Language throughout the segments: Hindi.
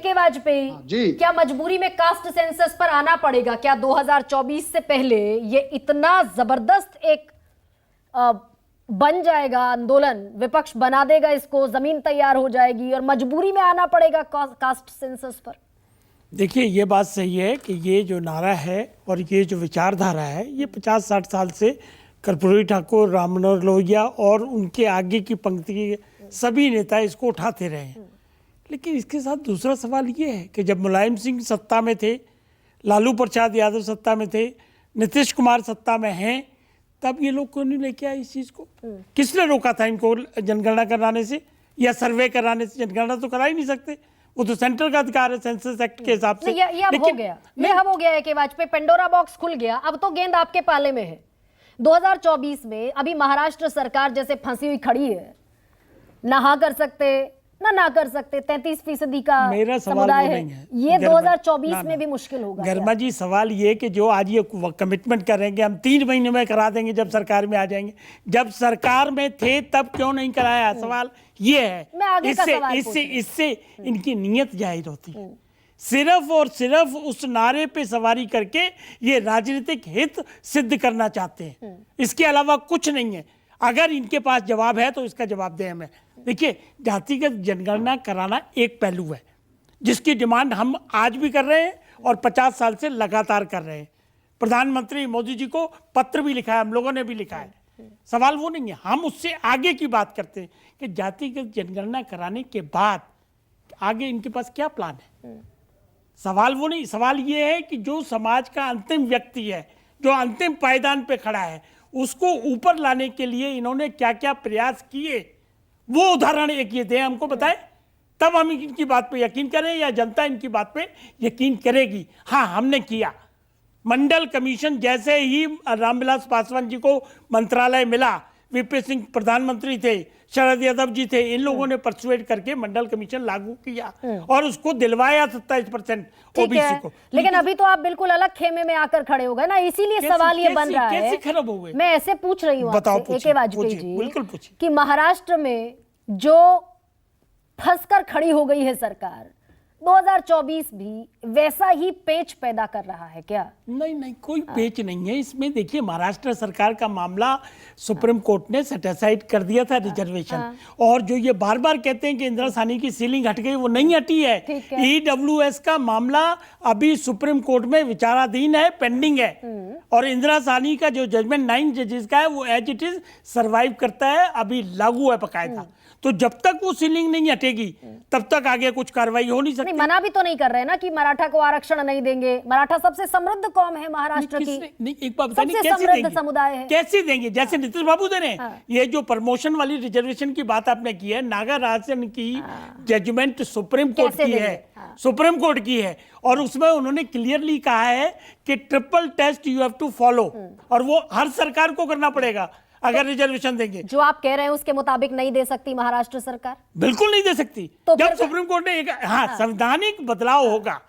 A.K. वाजपेयी, क्या मजबूरी में कास्ट सेंसस पर आना पड़ेगा? क्या 2024 से पहले ये इतना जबरदस्त एक बन जाएगा आंदोलन, विपक्ष बना देगा इसको, जमीन तैयार हो जाएगी और मजबूरी में आना पड़ेगा कास्ट सेंसस पर? देखिए, ये बात सही है कि ये जो नारा है और ये जो विचारधारा है, ये 50-60 साल से कर्पूरी ठाकुर, राम मनोहर लोहिया और उनके आगे की पंक्ति के सभी नेता इसको उठाते रहे हैं। लेकिन इसके साथ दूसरा सवाल ये है कि जब मुलायम सिंह सत्ता में थे, लालू प्रसाद यादव सत्ता में थे, नीतीश कुमार सत्ता में हैं, तब ये लोग क्यों नहीं लेके आए इस चीज़ को? किसने रोका था इनको जनगणना कराने से या सर्वे कराने से? जनगणना तो करा ही नहीं सकते, वो तो सेंट्रल का अधिकार है सेंसस एक्ट के हिसाब से। ये अब हो गया, ये अब हो गया है कि वाजपेयी, पेंडोरा बॉक्स खुल गया, अब तो गेंद आपके पाले में है। 2024 में अभी महाराष्ट्र सरकार जैसे फंसी हुई खड़ी है, ना हाँ कर सकते ना कर सकते, 33% का मेरा समुदाय है, ये 2024 में भी मुश्किल होगा। गर्मा जी, सवाल ये कि जो आज ये कमिटमेंट करेंगे हम 3 महीने में करा देंगे जब सरकार में आ जाएंगे, जब सरकार में थे तब क्यों नहीं कराया? सवाल ये है। इससे इनकी नीयत जाहिर होती है। सिर्फ और सिर्फ उस नारे पे सवारी करके ये राजनीतिक हित सिद्ध करना चाहते हैं, इसके अलावा कुछ नहीं है। अगर इनके पास जवाब है तो इसका जवाब दें हमें। देखिए, जातिगत जनगणना कराना एक पहलू है जिसकी डिमांड हम आज भी कर रहे हैं और 50 साल से लगातार कर रहे हैं। प्रधानमंत्री मोदी जी को पत्र भी लिखा है, हम लोगों ने भी लिखा है। सवाल वो नहीं है, हम उससे आगे की बात करते हैं कि जातिगत जनगणना कराने के बाद आगे इनके पास क्या प्लान है। सवाल वो नहीं, सवाल ये है कि जो समाज का अंतिम व्यक्ति है, जो अंतिम पायदान पे खड़ा है, उसको ऊपर लाने के लिए इन्होंने क्या क्या प्रयास किए, वो उदाहरण एक ये दे, हमको बताए, तब हम इनकी बात पे यकीन करें या जनता इनकी बात पे यकीन करेगी। हाँ, हमने किया। मंडल कमीशन जैसे ही रामविलास पासवान जी को मंत्रालय मिला, वीपी सिंह प्रधानमंत्री थे, शरद यादव जी थे, इन लोगों ने परसुएट करके मंडल कमीशन लागू किया और उसको दिलवाया 27% ओबीसी को। लेकिन अभी तो आप बिल्कुल अलग खेमे में आकर खड़े हो गए ना, इसीलिए सवाल ये बन रहा है। कैसे खराब हो गए? मैं ऐसे पूछ रही हूँ आपसे, A.K. वाजपेयी जी, बिल्कुल पूछिए, कि महाराष्ट्र में जो फंसकर खड़ी हो गई है सरकार, 2024 भी वैसा ही पेच पैदा कर रहा है क्या? नहीं, कोई पेच नहीं है इसमें। देखिए, महाराष्ट्र सरकार का मामला सुप्रीम कोर्ट ने सेटिसाइड कर दिया था, रिजर्वेशन। और जो ये बार बार कहते हैं कि इंदिरा साहनी की सीलिंग हट गई, वो नहीं हटी है। EWS का मामला अभी सुप्रीम कोर्ट में विचाराधीन है, पेंडिंग है। और इंदिरा साहनी का जो जजमेंट 9 जजेस का है, वो एज इट इज सर्वाइव करता है, अभी लागू है बकायदा। तो जब तक वो सीलिंग नहीं हटेगी तब तक आगे कुछ कार्रवाई हो नहीं सकती। मना भी तो नहीं कर रहे ना कि मराठा को आरक्षण नहीं देंगे। मराठा सबसे समृद्ध कौम है महाराष्ट्र की। नहीं, एक बात बताइए, सबसे समृद्ध समुदाय है, कैसे देंगे? जैसे नीतीश बाबू दे रहे हैं। ये जो प्रमोशन वाली रिजर्वेशन की बात आपने की है, नागा राजन की जजमेंट सुप्रीम कोर्ट की है, सुप्रीम कोर्ट की है, और उसमें उन्होंने क्लियरली कहा है कि triple test you have to follow, और वो हर सरकार को करना पड़ेगा अगर रिजर्वेशन देंगे। जो आप कह रहे हैं उसके मुताबिक नहीं दे सकती महाराष्ट्र सरकार? बिल्कुल नहीं दे सकती। तो जब सुप्रीम कोर्ट ने एक संवैधानिक बदलाव होगा,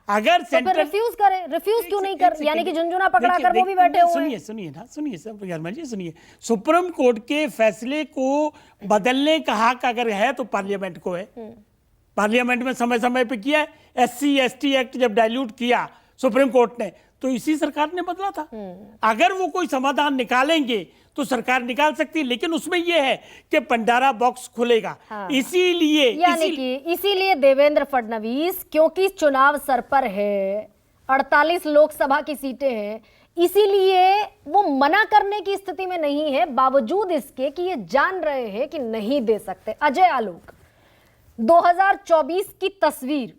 अगर सेंटर रिफ्यूज करे, रिफ्यूज क्यों नहीं कर, यानी कि झुनझुना पकड़ा कर वो भी बैठे हुए हैं। सुनिए, सुप्रीम कोर्ट के फैसले को बदलने का हक अगर है तो पार्लियामेंट को है। पार्लियामेंट में समय समय पे किया है। SC/ST एक्ट जब डाइल्यूट किया सुप्रीम कोर्ट ने, तो इसी सरकार ने बदला था। अगर वो कोई समाधान निकालेंगे तो सरकार निकाल सकती है, लेकिन उसमें यह है कि पंडारा बॉक्स खुलेगा। इसीलिए देवेंद्र फडणवीस, क्योंकि चुनाव सर पर है, 48 लोकसभा की सीटें हैं, इसीलिए वो मना करने की स्थिति में नहीं है, बावजूद इसके कि ये जान रहे हैं कि नहीं दे सकते। अजय आलोक, 2024 की तस्वीर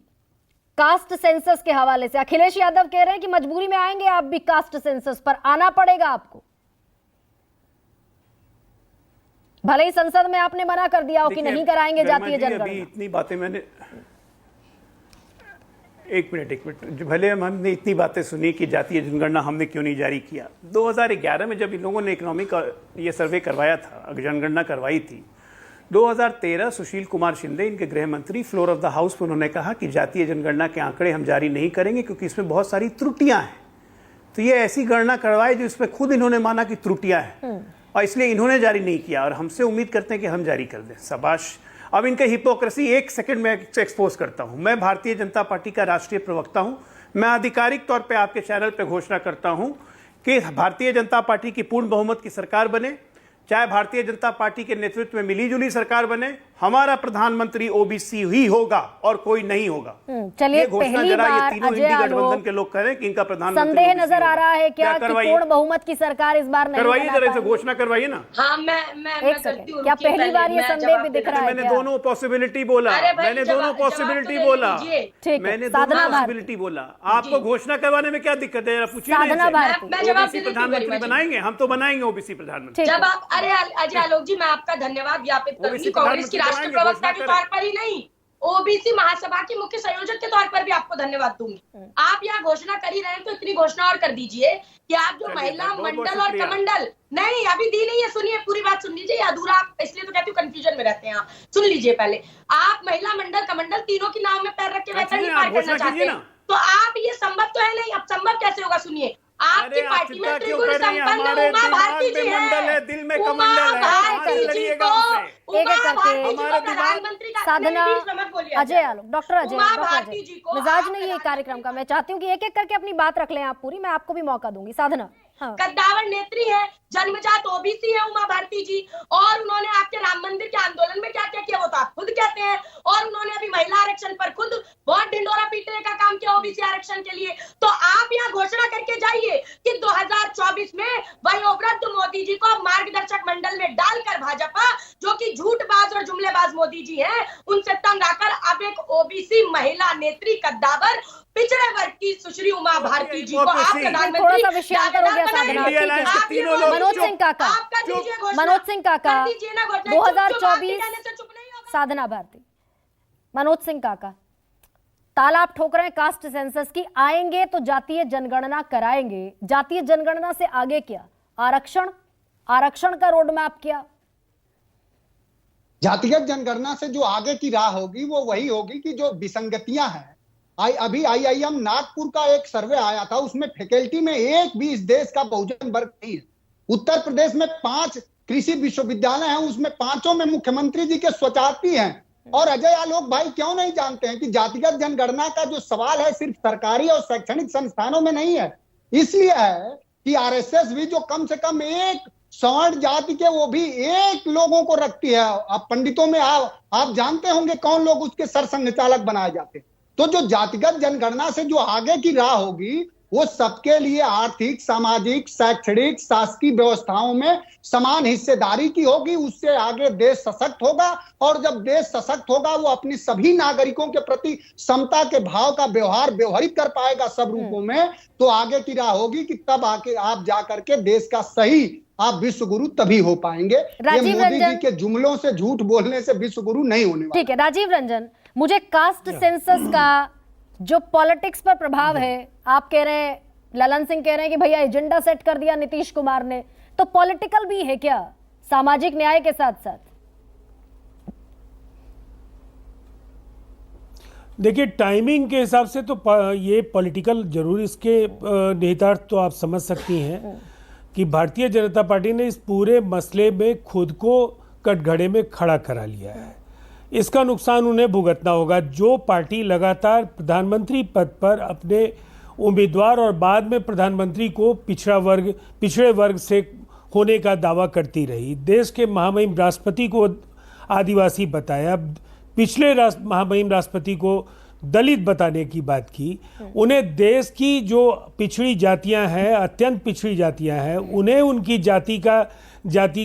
कास्ट सेंसस के हवाले से, अखिलेश यादव कह रहे हैं कि मजबूरी में आएंगे आप भी, कास्ट सेंसस पर आना पड़ेगा आपको। भले ही संसद में आपने मना कर दिया हो कि नहीं कराएंगे जातीय जनगणना। इतनी बातें मैंने, एक मिनट, भले हमने इतनी बातें सुनी कि जातीय जनगणना हमने क्यों नहीं जारी किया। 2011 में जब इन लोगों ने इकोनॉमिक ये सर्वे करवाया था, जनगणना करवाई थी, 2013 सुशील कुमार शिंदे, इनके गृह मंत्री, फ्लोर ऑफ द हाउस में उन्होंने कहा कि जातीय जनगणना के आंकड़े हम जारी नहीं करेंगे क्योंकि इसमें बहुत सारी त्रुटियां हैं। तो ये ऐसी गणना करवाए जो इसमें खुद इन्होंने माना कि त्रुटियां हैं, और इसलिए इन्होंने जारी नहीं किया, और हमसे उम्मीद करते हैं कि हम जारी कर दें। शाबाश अब इनका हिपोक्रेसी एक सेकंड में एक्सपोज करता हूं। मैं भारतीय जनता पार्टी का राष्ट्रीय प्रवक्ता हूं। मैं आधिकारिक तौर पे आपके चैनल पे घोषणा करता हूं कि भारतीय जनता पार्टी की पूर्ण बहुमत की सरकार बने, चाहे भारतीय जनता पार्टी के नेतृत्व में मिलीजुली सरकार बने, हमारा प्रधानमंत्री ओबीसी ही होगा और कोई नहीं होगा। चलिए, पहली बार तीनों इंडी गठबंधन के लोग कह रहे हैं कि इनका प्रधानमंत्री संदेह नजर आ रहा है क्या कि पूर्ण बहुमत की सरकार इस बार नहीं करवाइए, जरा इसे घोषणा करवाइए ना। हाँ, मैं एक सेकंड, क्या पहली बार ये संदेह भी दिख रहा है? मैंने दोनों पॉसिबिलिटी बोला, मैंने दोनों पॉसिबिलिटी बोला, मैंने दोनों पॉसिबिलिटी बोला। आपको घोषणा करवाने में क्या दिक्कत है? पूछिए। ओबीसी प्रधानमंत्री बनाएंगे, हम तो बनाएंगे ओबीसी प्रधानमंत्री। जब आप, अरे अजय आलोक जी, मैं आपका धन्यवाद ज्ञापित करूंगी कांग्रेस की राष्ट्रीय प्रवक्ता के तौर पर ही नहीं, ओबीसी महासभा के मुख्य संयोजक के तौर पर भी आपको धन्यवाद दूंगी। आप यहाँ घोषणा कर ही रहे हैं तो इतनी घोषणा और कर दीजिए कि आप जो महिला मंडल और कमंडल, नहीं अभी दी नहीं है, सुनिए पूरी बात सुन लीजिए, अधूरा आप इसलिए तो कहती हूँ कंफ्यूजन में रहते हैं आप। सुन लीजिए पहले, आप महिला मंडल कमंडल तीनों की नाव में पैर रख के वैसा ही पार करना चाहते हैं, तो आप ये संभव तो है नहीं। अब संभव कैसे होगा? सुनिए, आपकी पार्टी में त्रिगुण संपन्न उमा भारती जी है, दिल में कमंडल है, साधना, अजय आलोक, डॉक्टर अजय मिजाज नहीं है कार्यक्रम का। मैं चाहती हूँ कि एक एक करके अपनी बात रख लें आप पूरी, मैं आपको भी मौका दूंगी। साधना। हाँ। कद्दावर नेत्री है, जन्मजात ओबीसी है उमा भारती जी, और उन्होंने आपके राम मंदिर के आंदोलन में क्या क्या किया वो तो आप खुद कहते हैं, और उन्होंने अभी महिला आरक्षण पर खुद बहुत ढिंडोरा पीटने का काम किया ओबीसी आरक्षण के लिए। तो आप यहाँ घोषणा करके जाइए कि 2024 में वयोवृद्ध मोदी जी को मार्गदर्शक मंडल में डालकर भाजपा, जो कि झूठबाज और जुमलेबाज मोदी जी हैं, उनसे तंग आकर अब एक ओबीसी महिला नेत्री कद्दावर पिछड़े वर्ग की सुश्री उमा भारती जी को आप प्रधानमंत्री। थोड़ा सा विषयांतर हो गया साधना। मनोज सिंह काका, मनोज सिंह काका 2024, साधना भारती, मनोज सिंह काका, तालाब ठोक रहे हैं कास्ट सेंसस की, आएंगे तो जातीय जनगणना कराएंगे। जातीय जनगणना से आगे क्या? आरक्षण, आरक्षण का रोड मैप क्या? जातिगत जनगणना से जो आगे की राह होगी वो वही होगी कि जो विसंगतियां हैं। अभी आईआईएम नागपुर का एक सर्वे आया था, उसमें फैकल्टी में एक भी इस देश का बहुजन वर्ग नहीं है। उत्तर प्रदेश में 5 कृषि विश्वविद्यालय हैं, उसमें 5 में मुख्यमंत्री जी के स्वचाती हैं। और अजय आलोक भाई क्यों नहीं जानते हैं कि जातिगत जनगणना का जो सवाल है सिर्फ सरकारी और शैक्षणिक संस्थानों में नहीं है, इसलिए है कि आरएसएस भी जो कम से कम एक सवर्ण जाति के वो भी एक लोगों को रखती है। आप पंडितों में आप जानते होंगे कौन लोग उसके सरसंघचालक बनाए जाते हैं। तो जो जातिगत जनगणना से जो आगे की राह होगी वो सबके लिए आर्थिक, सामाजिक, शैक्षणिक, शासकीय व्यवस्थाओं में समान हिस्सेदारी की होगी। उससे आगे देश सशक्त होगा, और जब देश सशक्त होगा वो अपनी सभी नागरिकों के प्रति समता के भाव का व्यवहार व्यवहारित कर पाएगा सब रूपों में। तो आगे की राह होगी कि तब आके आप जाकर के देश का सही आप विश्व गुरु तभी हो पाएंगे। ये मोदी जी के जुमलों से, झूठ बोलने से विश्व गुरु नहीं होने वाला। ठीक है राजीव रंजन, मुझे कास्ट सेंसस का जो पॉलिटिक्स पर प्रभाव है, आप कह रहे हैं, ललन सिंह कह रहे हैं कि भैया एजेंडा सेट कर दिया नीतीश कुमार ने, तो पॉलिटिकल भी है क्या सामाजिक न्याय के साथ साथ? देखिए, टाइमिंग के हिसाब से तो ये पॉलिटिकल जरूर इसके निहितार्थ तो आप समझ सकती हैं कि भारतीय जनता पार्टी ने इस पूरे मसले में खुद को कटघरे में खड़ा करा लिया है। इसका नुकसान उन्हें भुगतना होगा। जो पार्टी लगातार प्रधानमंत्री पद पर अपने उम्मीदवार और बाद में प्रधानमंत्री को पिछड़े वर्ग से होने का दावा करती रही, देश के महामहिम राष्ट्रपति को आदिवासी बताया, पिछले महामहिम राष्ट्रपति को दलित बताने की बात की, उन्हें देश की जो पिछड़ी जातियां हैं, अत्यंत पिछड़ी जातियां हैं, उन्हें उनकी जाति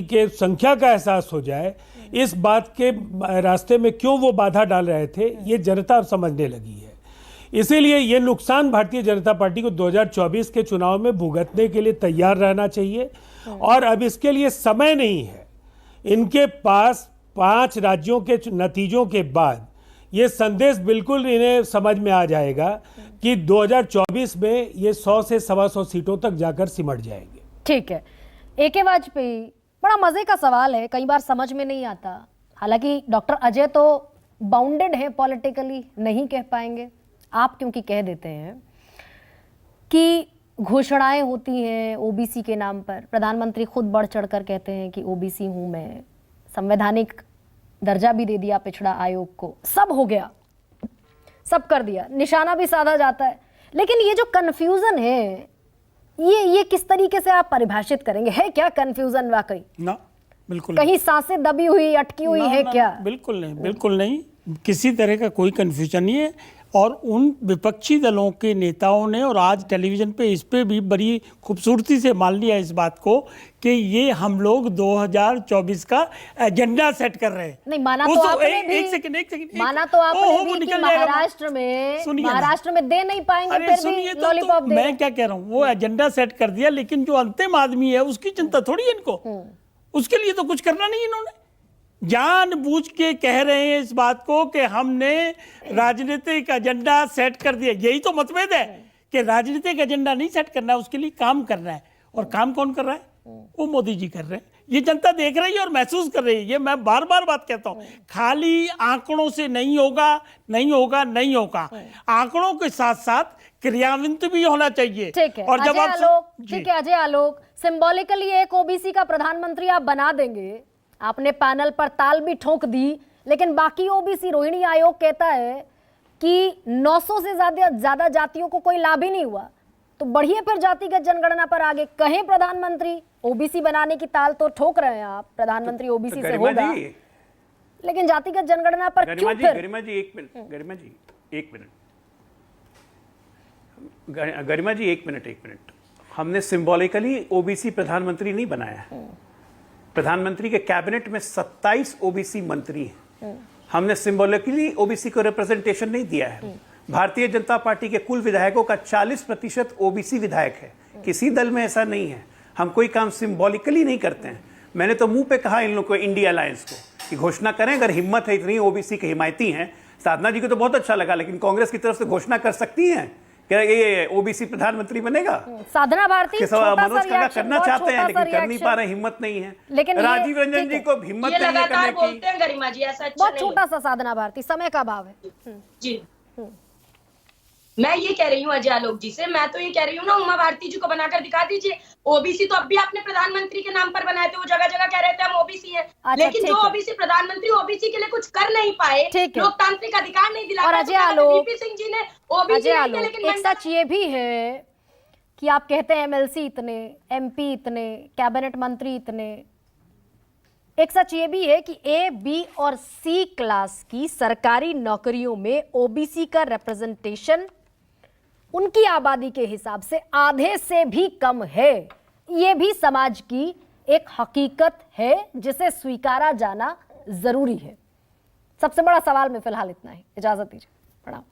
के संख्या का एहसास हो जाए, इस बात के रास्ते में क्यों वो बाधा डाल रहे थे, ये जनता अब समझने लगी है। इसीलिए ये नुकसान भारतीय जनता पार्टी को 2024 के चुनाव में भुगतने के लिए तैयार रहना चाहिए, और अब इसके लिए समय नहीं है। इनके पास 5 राज्यों के नतीजों के बाद ये संदेश बिल्कुल इन्हें समझ में आ जाएगा कि 2024 में ये 100 से 125 सीटों तक जाकर सिमट जाएंगे। ठीक है, AK वाजपेयी, बड़ा मजे का सवाल है, कई बार समझ में नहीं आता। हालांकि डॉक्टर अजय तो बाउंडेड है पॉलिटिकली, नहीं कह पाएंगे, आप क्योंकि कह देते हैं कि घोषणाएं होती हैं ओबीसी के नाम पर, प्रधानमंत्री खुद बढ़ चढ़कर कहते हैं कि ओबीसी हूं मैं, संवैधानिक दर्जा भी दे दिया पिछड़ा आयोग को, सब हो गया, सब कर दिया, निशाना भी साधा जाता है। लेकिन ये जो कन्फ्यूजन है, ये किस तरीके से आप परिभाषित करेंगे? है क्या कन्फ्यूजन वाकई? ना, बिल्कुल कहीं सांसें दबी हुई, अटकी हुई है क्या? बिल्कुल नहीं, बिल्कुल नहीं, किसी तरह का कोई कन्फ्यूजन नहीं है। और उन विपक्षी दलों के नेताओं ने और आज टेलीविजन पे इस पे भी बड़ी खूबसूरती से मान लिया इस बात को कि ये हम लोग 2024 का एजेंडा सेट कर रहे हैं। नहीं माना तो आपने भी, एक सेकंड माना तो आपने भी कि महाराष्ट्र में दे नहीं पाएंगे, फिर भी लॉलीपॉप दे। मैं क्या कह रहा हूँ, वो एजेंडा सेट कर दिया, लेकिन जो अंतिम आदमी है उसकी चिंता थोड़ी है इनको, उसके लिए तो कुछ करना नहीं इन्होंने। जानबूझ के कह रहे हैं इस बात को कि हमने राजनीतिक एजेंडा सेट कर दिया। यही तो मतभेद है कि राजनीतिक एजेंडा नहीं सेट करना है, उसके लिए काम करना है। और काम कौन कर रहा है? वो मोदी जी कर रहे हैं। ये जनता देख रही है और महसूस कर रही है। ये मैं बार बार बात कहता हूं, खाली आंकड़ों से नहीं होगा, नहीं होगा, नहीं होगा। आंकड़ों के साथ साथ क्रियान्वित भी होना चाहिए। ठीक है, और जब ठीक है अजय आलोक, सिंबॉलिकली एक ओबीसी का प्रधानमंत्री आप बना देंगे, आपने पैनल पर ताल भी ठोक दी, लेकिन बाकी ओबीसी रोहिणी आयोग कहता है कि 900 से ज्यादा जातियों को कोई लाभ ही नहीं हुआ। तो बढ़िए फिर जातिगत जनगणना पर आगे कहें प्रधानमंत्री ओबीसी बनाने की ताल तो ठोक रहे हैं आप, प्रधानमंत्री ओबीसी से होगा, लेकिन जातिगत जनगणना पर क्यों फिर? गरिमा जी एक मिनट, गरिमा जी एक मिनट, हमने सिंबॉलिकली ओबीसी प्रधानमंत्री नहीं बनाया है। प्रधानमंत्री के कैबिनेट में 27 ओबीसी मंत्री हैं। हमने सिंबॉलिकली ओबीसी को रिप्रेजेंटेशन नहीं दिया है। भारतीय जनता पार्टी के कुल विधायकों का 40% ओबीसी विधायक है। किसी दल में ऐसा नहीं है। हम कोई काम सिंबॉलिकली नहीं करते हैं। मैंने तो मुंह पे कहा इन लोगों को, इंडिया अलायंस को, कि घोषणा करें अगर हिम्मत है, इतनी ओबीसी के हिमायती हैं। साधना जी को तो बहुत अच्छा लगा, लेकिन कांग्रेस की तरफ से घोषणा कर सकती हैं क्या ये ओबीसी प्रधानमंत्री बनेगा? साधना भारती मनोज खन्ना करना चाहते हैं लेकिन कर नहीं पा रहे, हिम्मत नहीं है। लेकिन राजीव रंजन जी को हिम्मत नहीं है करने की। गरिमा जी ऐसा बहुत छोटा सा साधना भारती, समय का अभाव है जी। मैं ये कह रही हूँ अजय आलोक जी से, मैं तो ये कह रही हूँ ना, उमा भारती जी को बनाकर दिखा दीजिए। ओबीसी तो अब भी आपने प्रधानमंत्री के नाम पर बनाए थे, वो जगह जगह कह रहे थे हम ओबीसी हैं। लेकिन जो ओबीसी प्रधानमंत्री ओबीसी के लिए कुछ कर नहीं पाए, लोकतांत्रिक अधिकार नहीं दिला और अजय आलोक, वीपी सिंह जी ने ओबीसी, एक सच ये भी है कि आप कहते हैं एमएलसी इतने, एमपी इतने, कैबिनेट मंत्री इतने, एक सच ये भी है कि ए, बी और सी क्लास की सरकारी नौकरियों में ओबीसी का रिप्रेजेंटेशन उनकी आबादी के हिसाब से आधे से भी कम है। ये भी समाज की एक हकीकत है जिसे स्वीकारा जाना जरूरी है। सबसे बड़ा सवाल में फिलहाल इतना ही। इजाजत दीजिए, प्रणाम।